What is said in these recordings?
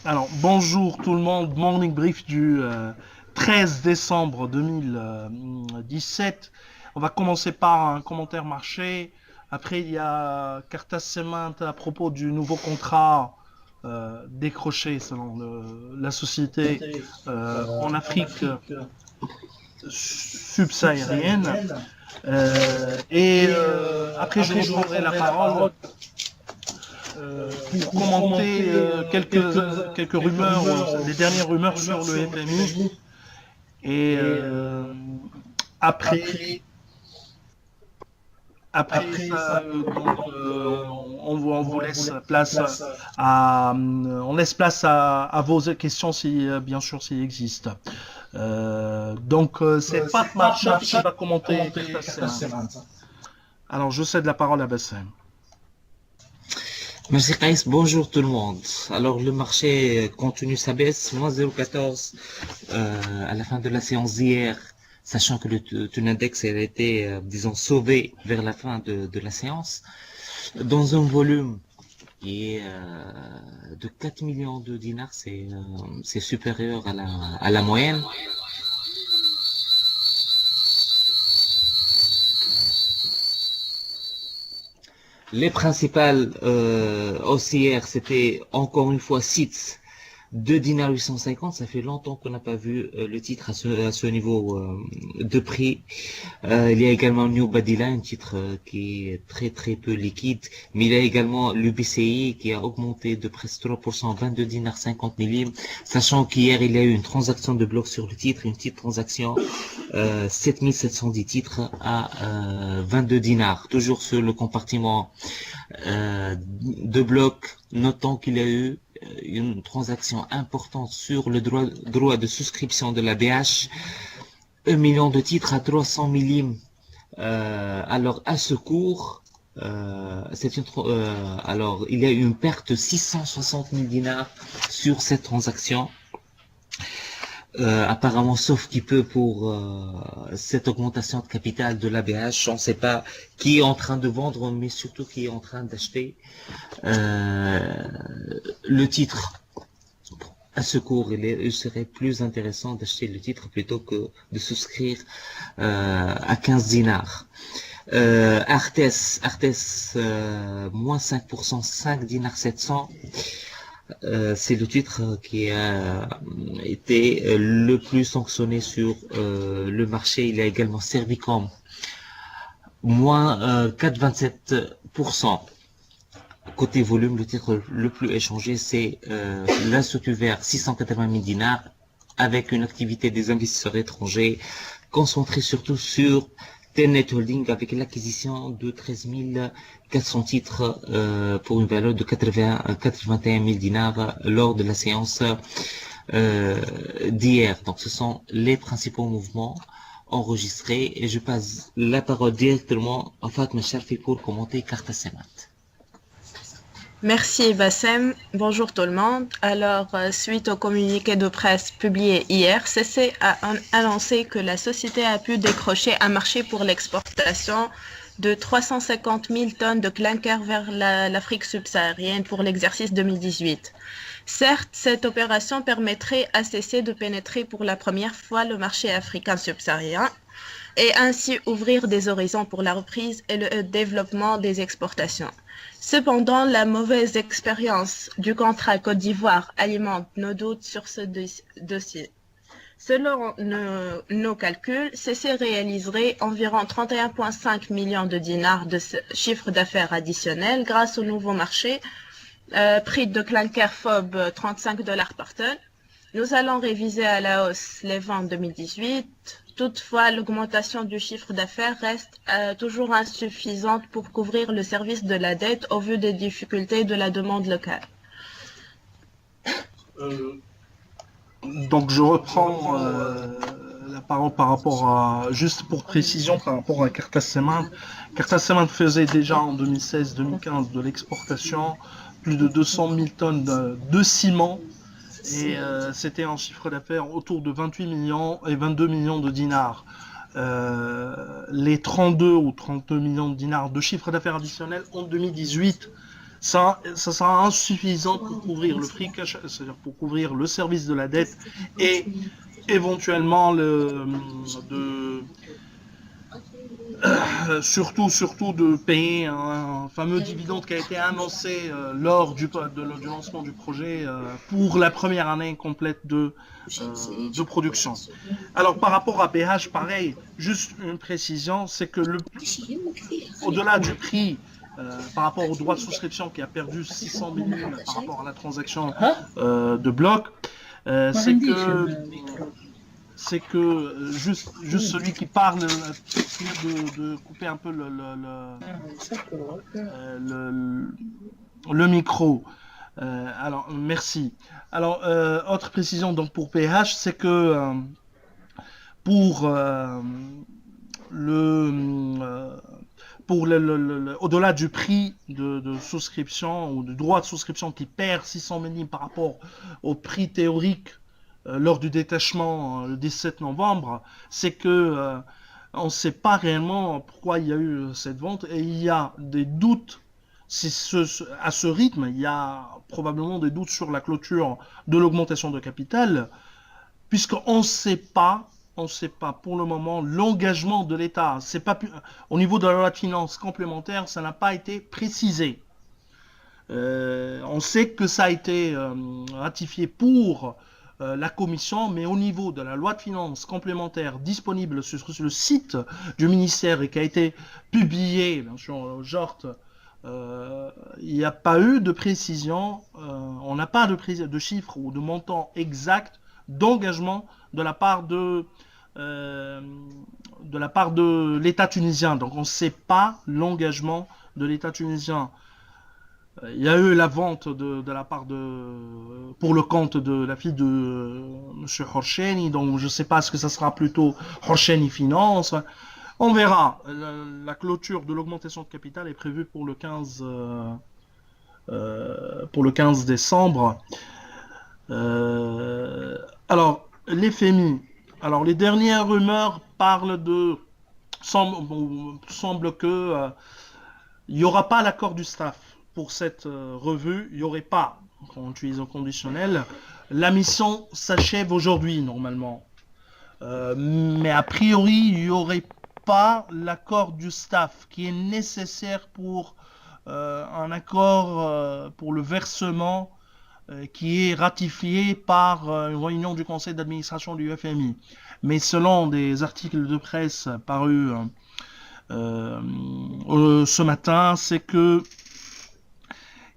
Alors, bonjour tout le monde, morning brief du 13 décembre 2017. On va commencer par un commentaire marché. Après, il y a Cartas Cement à propos du nouveau contrat décroché selon la société en Afrique subsaharienne. Après, je reprendrai la parole pour commenter quelques rumeurs, les dernières rumeurs sur le FMI. Et après, après ça, on vous laisse place on laisse place à vos questions si, bien sûr, s'il existe. C'est Fatma Chafi qui va commenter Cartas Cement. Alors, je cède la parole à Bassem. Merci Kaïs, bonjour tout le monde. Alors le marché continue sa baisse, moins 0,14 à la fin de la séance d'hier, sachant que le taux index a été, disons, sauvé vers la fin de la séance, dans un volume qui est de 4 millions de dinars, c'est supérieur à la moyenne. Les principales haussières, c'était encore une fois SITS, 2 dinars 850. Ça fait longtemps qu'on n'a pas vu le titre à ce niveau de prix. Il y a également New Badila, un titre qui est très très peu liquide, mais il y a également l'UBCI qui a augmenté de presque 3%, 22 dinars 50 millimes, sachant qu'hier il y a eu une transaction de bloc sur le titre, une petite transaction, 7710 titres à 22 dinars, toujours sur le compartiment de bloc, notant qu'il y a eu une transaction importante sur le droit de souscription de la BH, 1 million de titres à 300 millimes. Alors à ce cours, alors il y a eu une perte de 660 000 dinars sur cette transaction. Apparemment, sauf qui peut pour cette augmentation de capital de l'ABH, on ne sait pas qui est en train de vendre, mais surtout qui est en train d'acheter le titre. À ce cours, il serait plus intéressant d'acheter le titre plutôt que de souscrire à 15 dinars. Artes, moins 5%, 5 dinars 700. C'est le titre qui a été le plus sanctionné sur le marché. Il a également Servicom, moins 4,27%. Côté volume, le titre le plus échangé, c'est l'Institut Vert, 680 000 dinars, avec une activité des investisseurs étrangers concentrée surtout sur Telnet Holding, avec l'acquisition de 13 400 titres pour une valeur de 81 000 dinars lors de la séance d'hier. Donc ce sont les principaux mouvements enregistrés et je passe la parole directement à Fatma Charfi pour commenter Cartas Cement. Merci Bassem. Bonjour tout le monde. Alors, suite au communiqué de presse publié hier, CC a annoncé que la société a pu décrocher un marché pour l'exportation de 350 000 tonnes de clinker vers l'Afrique subsaharienne pour l'exercice 2018. Certes, cette opération permettrait à CC de pénétrer pour la première fois le marché africain subsaharien et ainsi ouvrir des horizons pour la reprise et le développement des exportations. Cependant, la mauvaise expérience du contrat Côte d'Ivoire alimente nos doutes sur ce dossier. Selon nos calculs, CC réaliserait environ 31,5 millions de dinars de chiffre d'affaires additionnel grâce au nouveau marché, prix de clinker FOB 35 $ par tonne. Nous allons réviser à la hausse les ventes 2018. Toutefois, l'augmentation du chiffre d'affaires reste toujours insuffisante pour couvrir le service de la dette au vu des difficultés de la demande locale. Donc, je reprends la parole par rapport à, juste pour précision, par rapport à Cartas Cement. Cartas Cement faisait déjà en 2016-2015 de l'exportation, plus de 200 000 tonnes de ciment. Et c'était un chiffre d'affaires autour de 28 millions et 22 millions de dinars. Les 32 ou 32 millions de dinars de chiffre d'affaires additionnel en 2018, ça sera insuffisant pour couvrir le free cash, c'est-à-dire pour couvrir le service de la dette et éventuellement de, surtout de payer un fameux dividende qui a été annoncé lors du lancement du projet pour la première année complète de production. Alors par rapport à BH, pareil, juste une précision, c'est que au-delà du prix par rapport au droit de souscription qui a perdu 600 millions par rapport à la transaction de bloc, c'est que juste celui qui parle, de couper un peu le micro. Alors, merci. Alors, autre précision donc pour PH, c'est que pour au-delà du prix de souscription ou du droit de souscription qui perd 600 millions par rapport au prix théorique lors du détachement le 17 novembre, c'est que on ne sait pas réellement pourquoi il y a eu cette vente et il y a des doutes. À ce rythme, il y a probablement des doutes sur la clôture de l'augmentation de capital, puisqu'on ne sait pas pour le moment l'engagement de l'État. Au niveau de la loi de finances complémentaire, ça n'a pas été précisé. On sait que ça a été ratifié pour la commission, mais au niveau de la loi de finances complémentaire disponible sur le site du ministère et qui a été publié, bien sûr, au JORT, il n'y a pas eu de précision, on n'a pas de chiffres ou de montant exact d'engagement de la part de l'État tunisien. Donc on ne sait pas l'engagement de l'État tunisien. Il y a eu la vente de la part pour le compte de la fille de M. Horcheni, donc je ne sais pas ce que ça sera plutôt Horcheni Finance. On verra. La clôture de l'augmentation de capital est prévue pour le 15 décembre. Alors, l'FMI. Alors, les dernières rumeurs semble que il n'y aura pas l'accord du staff pour cette revue. Il n'y aurait pas, en utilisant conditionnel. La mission s'achève aujourd'hui, normalement. Mais a priori, il n'y aurait pas l'accord du staff qui est nécessaire pour un accord pour le versement qui est ratifié par une réunion du conseil d'administration du FMI. Mais selon des articles de presse parus ce matin, c'est que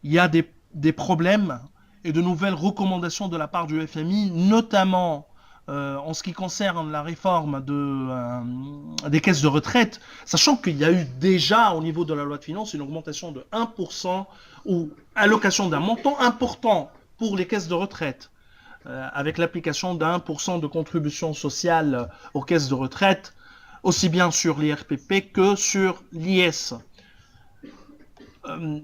il y a des problèmes et de nouvelles recommandations de la part du FMI, notamment en ce qui concerne la réforme des caisses de retraite, sachant qu'il y a eu déjà au niveau de la loi de finances une augmentation de 1% ou allocation d'un montant important pour les caisses de retraite, avec l'application d'1% de contribution sociale aux caisses de retraite, aussi bien sur l'IRPP que sur l'IS.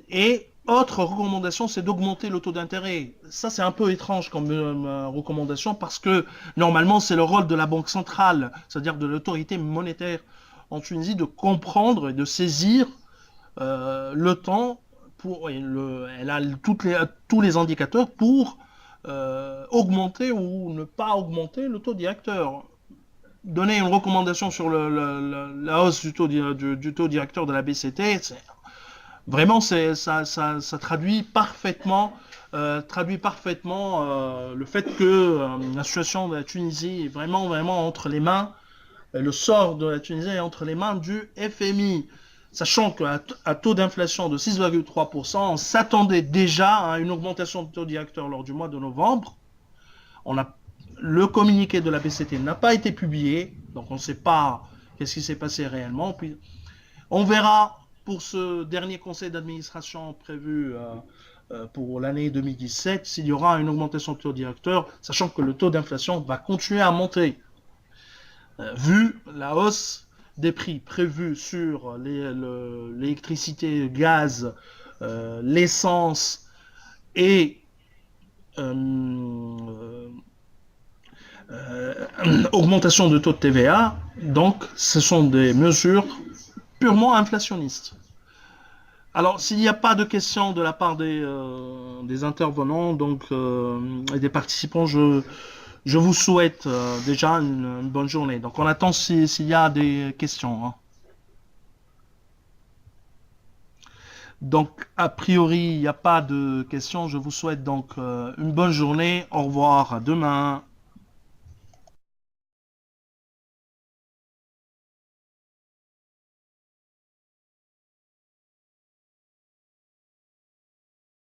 Et autre recommandation, c'est d'augmenter le taux d'intérêt. Ça, c'est un peu étrange comme recommandation parce que normalement, c'est le rôle de la Banque centrale, c'est-à-dire de l'autorité monétaire en Tunisie, de comprendre et de saisir le temps. Elle a tous les indicateurs pour augmenter ou ne pas augmenter le taux directeur. Donner une recommandation sur la hausse du taux directeur de la BCT, vraiment, ça traduit parfaitement le fait que la situation de la Tunisie est vraiment entre les mains, le sort de la Tunisie est entre les mains du FMI. Sachant qu'à taux d'inflation de 6,3%, on s'attendait déjà à une augmentation du taux directeur lors du mois de novembre. Le communiqué de la BCT n'a pas été publié, donc on ne sait pas qu'est-ce qui s'est passé réellement. Puis, on verra pour ce dernier conseil d'administration prévu pour l'année 2017, s'il y aura une augmentation de taux directeur, sachant que le taux d'inflation va continuer à monter. Vu la hausse des prix prévus sur l'électricité, le gaz, l'essence et augmentation de taux de TVA, donc ce sont des mesures purement inflationniste. Alors, s'il n'y a pas de questions de la part des intervenants donc, et des participants, je vous souhaite déjà une bonne journée. Donc, on attend s'il y a des questions, hein. Donc, a priori, il n'y a pas de questions. Je vous souhaite donc une bonne journée. Au revoir, à demain.